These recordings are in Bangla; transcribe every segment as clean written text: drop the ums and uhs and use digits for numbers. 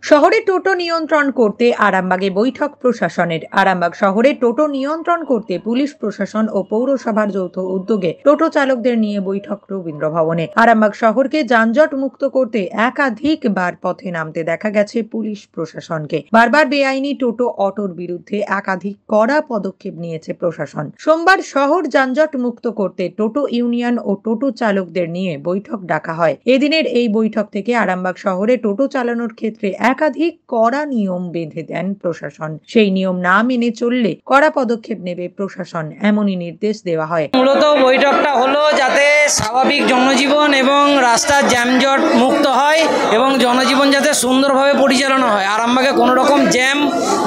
শহরে টোটো নিয়ন্ত্রণ করতে আরামবাগে বৈঠক প্রশাসনের। আরামবাগ শহরে টোটো নিয়ন্ত্রণ করতে পুলিশ প্রশাসন ও পৌরসভার যৌথ উদ্যোগে টোটো চালকদের নিয়ে বৈঠক রবীন্দ্র ভবনে। আরামবাগ শহরকে যানজট মুক্ত করতে একাধিকবার পথে নামতে দেখা গেছে পুলিশ প্রশাসনকে। বারবার বেআইনি টোটো অটোর বিরুদ্ধে একাধিক কড়া পদক্ষেপ নিয়েছে প্রশাসন। সোমবার শহর যানজট মুক্ত করতে টোটো ইউনিয়ন ও টোটো চালকদের নিয়ে বৈঠক ডাকা হয়। এদিনের এই বৈঠক থেকে আরামবাগ শহরে টোটো চালানোর ক্ষেত্রে একাধিক কড়া নিয়ম বেঁধে দেন প্রশাসন। সেই নিয়ম না মেনে চললে কড়া পদক্ষেপ নেবে প্রশাসন, এমনই নির্দেশ দেওয়া হয়। মূলত বৈঠকটা হলো যাতে স্বাভাবিক জনজীবন এবং রাস্তার জ্যামজট মুক্ত হয় এবং জনজীবন যাতে সুন্দরভাবে পরিচালনা হয়। আরামবাগে কোনো রকম জ্যাম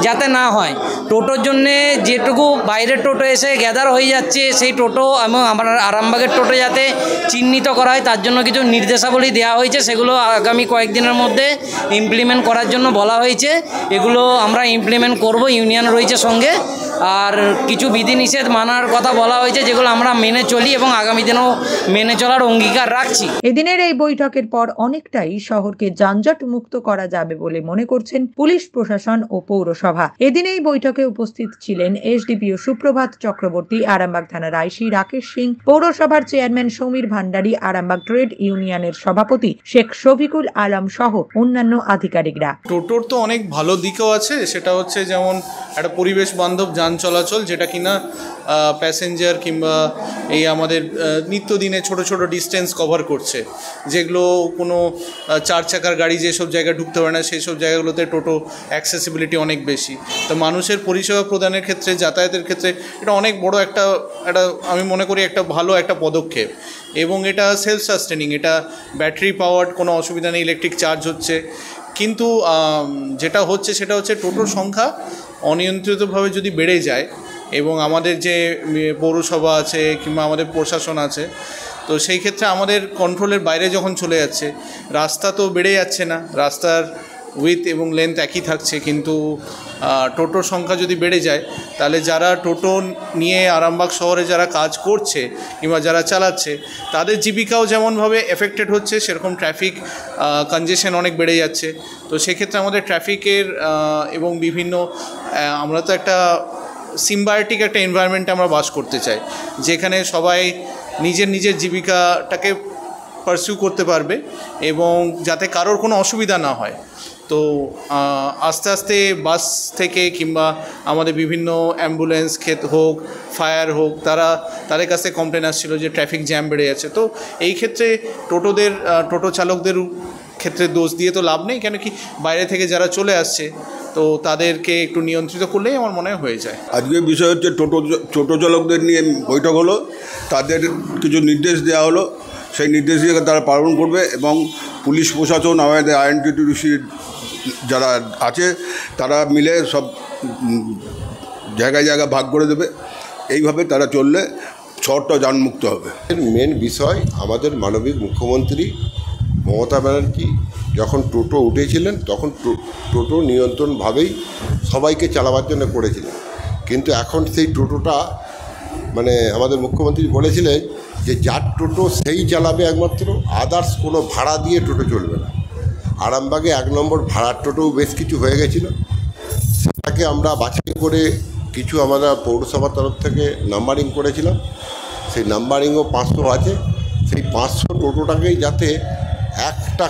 যাতে না হয়। টোটোর জন্যে যেটুকু বাইরের টোটো এসে গ্যাদার হয়ে যাচ্ছে সেই টোটো এবং আমার আরামবাগের টোটো যাতে চিহ্নিত করা হয় তার জন্য কিছু নির্দেশাবলী দেওয়া হয়েছে। সেগুলো আগামী কয়েকদিনের মধ্যে ইমপ্লিমেন্ট করার জন্য বলা হয়েছে। এগুলো আমরা ইমপ্লিমেন্ট করব, ইউনিয়ন রয়েছে সঙ্গে। আর কিছু বিধিনিষেধ মানার কথা বলা হয়েছে, যেগুলো আমরা মেনে চলি এবং আগামী দিনেও মেনে চলার অঙ্গীকার রাখছি। এদিনের এই বৈঠকের পর অনেকটাই শহরকে যানজট মুক্ত করা যাবে বলে মনে করছেন পুলিশ প্রশাসন ও পৌরসভা। এদিন এই বৈঠকে উপস্থিত ছিলেন এসডিপিও সুপ্রভাত চক্রবর্তী, আরামবাগ থানার আইসি রাকেশ সিং, পৌরসভার চেয়ারম্যান সমীর ভান্ডারী, আরামবাগ ট্রেড ইউনিয়নের সভাপতি শেখ শফিকুল আলম সহ অন্যান্য আধিকারিকরা। টোটোর তো অনেক ভালো দিকও আছে, সেটা হচ্ছে যেমন একটা পরিবেশ বান্ধব যান চলাচল, যেটা কিনা প্যাসেঞ্জার কিংবা এই আমাদের নিত্যদিনে ছোট ছোট ডিস্টেন্স কভার করছে, যেগুলো কোনো চার চাকার গাড়ি যেসব জায়গায় ঢুকতে পারে না সেই সব জায়গাগুলোতে টোটো অ্যাক্সেসিবিলিটি অনেক বেশি। তো মানুষের পরিষেবা প্রদানের ক্ষেত্রে, যাতায়াতের ক্ষেত্রে এটা অনেক বড় একটা আমি মনে করি একটা ভালো একটা পদক্ষেপ। এবং এটা সেলফ সাস্টেনিং, এটা ব্যাটারি পাওয়ার্ড, কোনো অসুবিধা নেই, ইলেকট্রিক চার্জ হচ্ছে। কিন্তু যেটা হচ্ছে সেটা হচ্ছে টোটোর সংখ্যা অনিয়ন্ত্রিতভাবে যদি বেড়ে যায় এবং আমাদের যে পৌরসভা আছে কিংবা আমাদের প্রশাসন আছে, তো সেই ক্ষেত্রে আমাদের কন্ট্রোলের বাইরে যখন চলে যাচ্ছে, রাস্তা তো বেড়ে যাচ্ছে না, রাস্তার উইথ এবং লেন্থ একই থাকছে, কিন্তু টোটোর সংখ্যা যদি বেড়ে যায় তাহলে যারা টোটো নিয়ে আরামবাগ শহরে যারা কাজ করছে কিংবা যারা চালাচ্ছে তাদের জীবিকাও যেমনভাবে এফেক্টেড হচ্ছে, সেরকম ট্রাফিক কনজেশন অনেক বেড়ে যাচ্ছে। তো সেক্ষেত্রে আমাদের ট্রাফিকের এবং বিভিন্ন আমরা তো একটা সিম্বায়োটিক একটা এনভায়রনমেন্টে আমরা বাস করতে চাই, যেখানে সবাই নিজের নিজের জীবিকাটাকে পারসিউ করতে পারবে এবং যাতে কারোর কোনো অসুবিধা না হয়। তো আস্তে আস্তে বাস থেকে কিংবা আমাদের বিভিন্ন অ্যাম্বুলেন্স হোক, ফায়ার হোক, তাদের কাছে কমপ্লেন আসছিল যে ট্রাফিক জ্যাম বেড়ে যাচ্ছে। তো এই ক্ষেত্রে টোটো চালকদের ক্ষেত্রে দোষ দিয়ে তো লাভ নেই, কেন কি বাইরে থেকে যারা চলে আসছে তো তাদেরকে একটু নিয়ন্ত্রিত করলেই আমার মনে হয়ে যায়। আজকের বিষয় হচ্ছে টোটো চালকদের নিয়ে বৈঠক হলো, তাদের কিছু নির্দেশ দেওয়া হলো, সেই নির্দেশ দিয়ে তারা পালন করবে এবং পুলিশ প্রশাসন, আমাদের আইএনটিটিউসি যারা আছে তারা মিলে সব জায়গায় জায়গায় ভাগ করে দেবে। এইভাবে তারা চললে শহরটা যানমুক্ত হবে। মেন বিষয় আমাদের মাননীয় মুখ্যমন্ত্রী মমতা ব্যানার্জি যখন টোটো উঠেছিলেন তখন টোটো নিয়ন্ত্রণভাবেই সবাইকে চালাবার জন্য করেছিলেন। কিন্তু এখন সেই টোটোটা আমাদের মুখ্যমন্ত্রী বলেছিলেন যে যার টোটো সেই চালাবে একমাত্র, আদার্স কোনো ভাড়া দিয়ে টোটো চলবে না। আরামবাগে 1 নম্বর ভাড়ার টোটোও বেশ কিছু হয়ে গেছিলো, সেটাকে আমরা বাছাই করে কিছু আমরা পৌরসভার তরফ থেকে নাম্বারিং করেছিলাম। সেই নাম্বারিংও 500 আছে। সেই 500 টোটোটাকেই যাতে একটা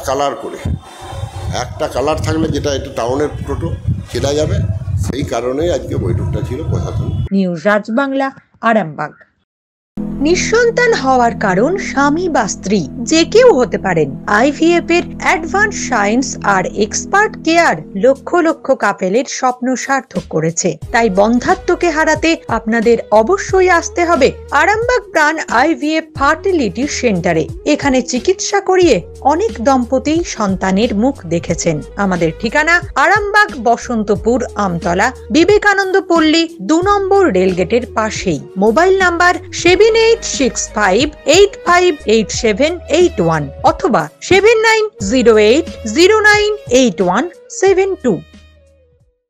কালার থাকলে, যেটা এটা টাউনের টোটো চেনা যাবে, সেই কারণেই আজকে বৈঠকটা ছিল প্রশাসন। নিউজ রাজ বাংলা, আরামবাগ। নিঃসন্তান হওয়ার কারণ স্বামী বা স্ত্রী যে কেউ হতে পারেন। আইভিএফ এর অ্যাডভান্স সায়েন্স আর এক্সপার্ট কেয়ার লক্ষ লক্ষ কাপেলের স্বপ্ন সার্থক করেছে। তাই বন্ধাত্বকে হারাতে আপনাদের অবশ্যই আসতে হবে আরামবাগ প্রাণ আইভিএফ ফার্টিলিটি সেন্টারে। এখানে চিকিৎসা করিয়ে অনেক দম্পতি সন্তানের মুখ দেখেছেন। আমাদের ঠিকানা আরামবাগ বসন্তপুর আমতলা, বিবেকানন্দ পল্লী 2 নম্বর রেলগেটের পাশেই। মোবাইল নাম্বার 7865858781 অথবা 7908098172।